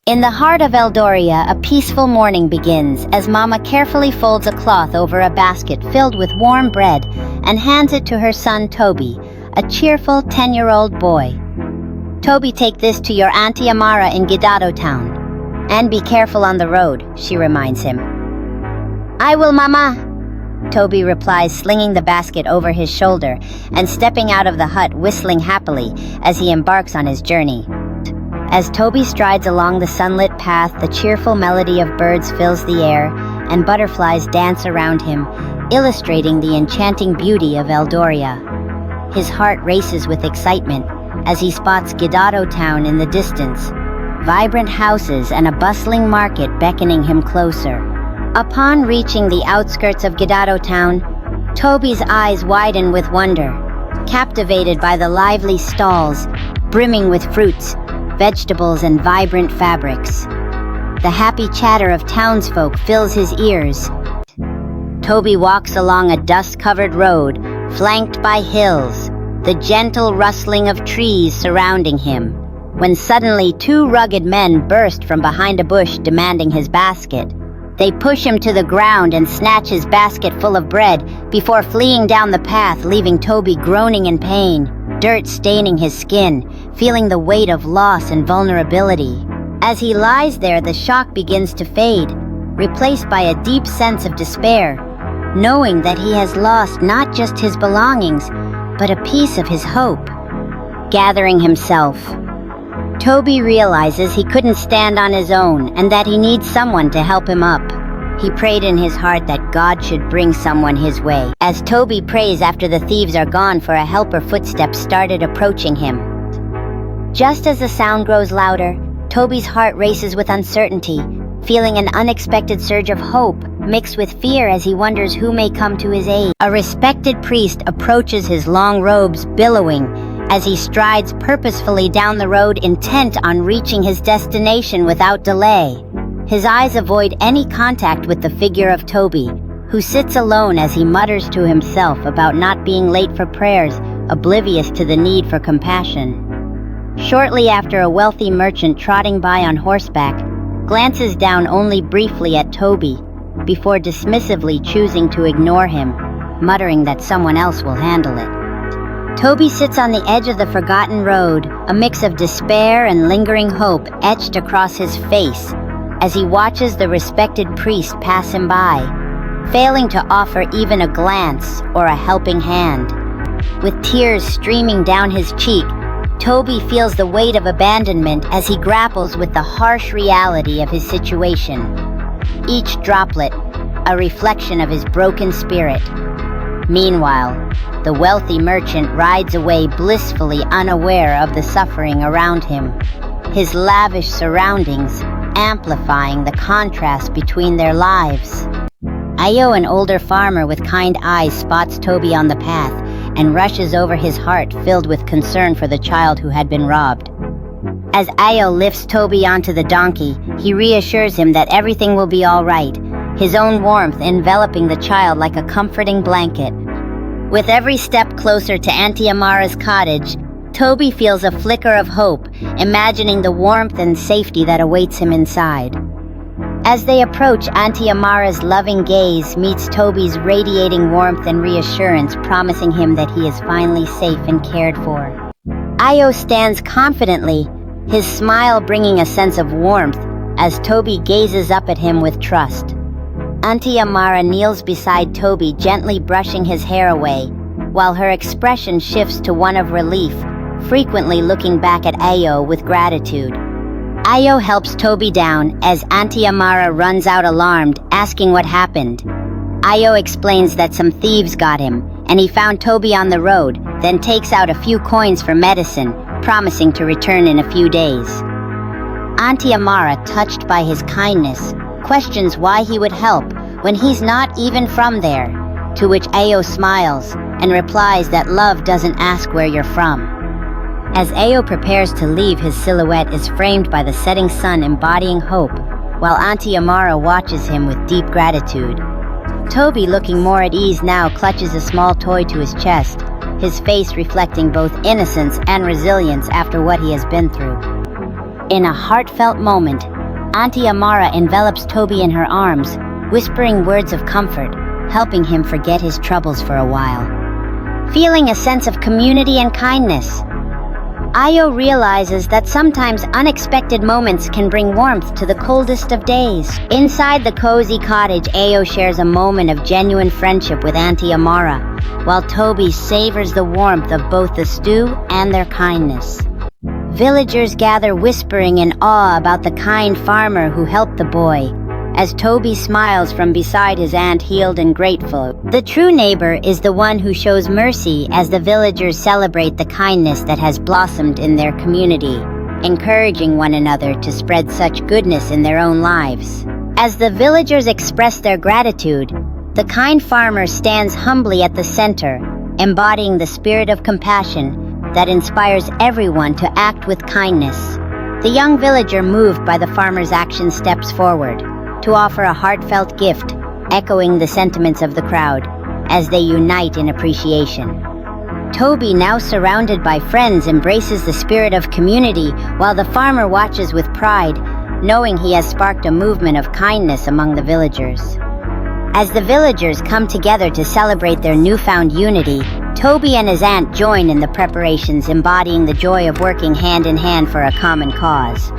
In the heart of Eldoria, a peaceful morning begins as Mama carefully folds a cloth over a basket filled with warm bread and hands it to her son Toby, a cheerful 10-year-old boy. "Toby, take this to your Auntie Amara in Gidado town. And be careful on the road," she reminds him. "I will, Mama," Toby replies, slinging the basket over his shoulder and stepping out of the hut whistling happily as he embarks on his journey. As Toby strides along the sunlit path, the cheerful melody of birds fills the air and butterflies dance around him, illustrating the enchanting beauty of Eldoria. His heart races with excitement as he spots Gidado town in the distance, vibrant houses and a bustling market beckoning him closer. Upon reaching the outskirts of Gidado town, Toby's eyes widen with wonder, captivated by the lively stalls, brimming with fruits, vegetables, and vibrant fabrics. The happy chatter of townsfolk fills his ears. Toby walks along a dust-covered road, flanked by hills, the gentle rustling of trees surrounding him, when suddenly two rugged men burst from behind a bush demanding his basket. They push him to the ground and snatch his basket full of bread before fleeing down the path, leaving Toby groaning in pain, dirt staining his skin, feeling the weight of loss and vulnerability. As he lies there, the shock begins to fade, replaced by a deep sense of despair, knowing that he has lost not just his belongings, but a piece of his hope. Gathering himself, Toby realizes he couldn't stand on his own and that he needs someone to help him up. He prayed in his heart that God should bring someone his way. As Toby prays after the thieves are gone for a helper, footsteps started approaching him. Just as the sound grows louder, Toby's heart races with uncertainty, feeling an unexpected surge of hope mixed with fear as he wonders who may come to his aid. A respected priest approaches, his long robes billowing as he strides purposefully down the road, intent on reaching his destination without delay. His eyes avoid any contact with the figure of Toby, who sits alone as he mutters to himself about not being late for prayers, oblivious to the need for compassion. Shortly after, a wealthy merchant trotting by on horseback glances down only briefly at Toby before dismissively choosing to ignore him, muttering that someone else will handle it. Toby sits on the edge of the forgotten road, a mix of despair and lingering hope etched across his face as he watches the respected priest pass him by, failing to offer even a glance or a helping hand. With tears streaming down his cheek, Toby feels the weight of abandonment as he grapples with the harsh reality of his situation. Each droplet, a reflection of his broken spirit. Meanwhile, the wealthy merchant rides away blissfully unaware of the suffering around him, his lavish surroundings amplifying the contrast between their lives. Ayo, an older farmer with kind eyes, spots Toby on the path and rushes over, his heart filled with concern for the child who had been robbed. As Ayo lifts Toby onto the donkey, he reassures him that everything will be all right, his own warmth enveloping the child like a comforting blanket. With every step closer to Auntie Amara's cottage, Toby feels a flicker of hope, imagining the warmth and safety that awaits him inside. As they approach, Auntie Amara's loving gaze meets Toby's radiating warmth and reassurance, promising him that he is finally safe and cared for. Ayo stands confidently, his smile bringing a sense of warmth as Toby gazes up at him with trust. Auntie Amara kneels beside Toby, gently brushing his hair away, while her expression shifts to one of relief, frequently looking back at Ayo with gratitude. Ayo helps Toby down as Auntie Amara runs out alarmed, asking what happened. Ayo explains that some thieves got him, and he found Toby on the road, then takes out a few coins for medicine, promising to return in a few days. Auntie Amara, touched by his kindness, questions why he would help when he's not even from there, to which Ayo smiles and replies that love doesn't ask where you're from. As Ayo prepares to leave, his silhouette is framed by the setting sun, embodying hope, while Auntie Amara watches him with deep gratitude. Toby, looking more at ease now, clutches a small toy to his chest, his face reflecting both innocence and resilience after what he has been through. In a heartfelt moment, Auntie Amara envelops Toby in her arms, whispering words of comfort, helping him forget his troubles for a while. Feeling a sense of community and kindness, Ayo realizes that sometimes unexpected moments can bring warmth to the coldest of days. Inside the cozy cottage, Ayo shares a moment of genuine friendship with Auntie Amara, while Toby savors the warmth of both the stew and their kindness. Villagers gather, whispering in awe about the kind farmer who helped the boy, as Toby smiles from beside his aunt, healed and grateful. The true neighbor is the one who shows mercy, as the villagers celebrate the kindness that has blossomed in their community, encouraging one another to spread such goodness in their own lives. As the villagers express their gratitude, the kind farmer stands humbly at the center, embodying the spirit of compassion that inspires everyone to act with kindness. The young villager, moved by the farmer's action, steps forward to offer a heartfelt gift, echoing the sentiments of the crowd as they unite in appreciation. Toby, now surrounded by friends, embraces the spirit of community, while the farmer watches with pride, knowing he has sparked a movement of kindness among the villagers. As the villagers come together to celebrate their newfound unity, Toby and his aunt join in the preparations, embodying the joy of working hand in hand for a common cause.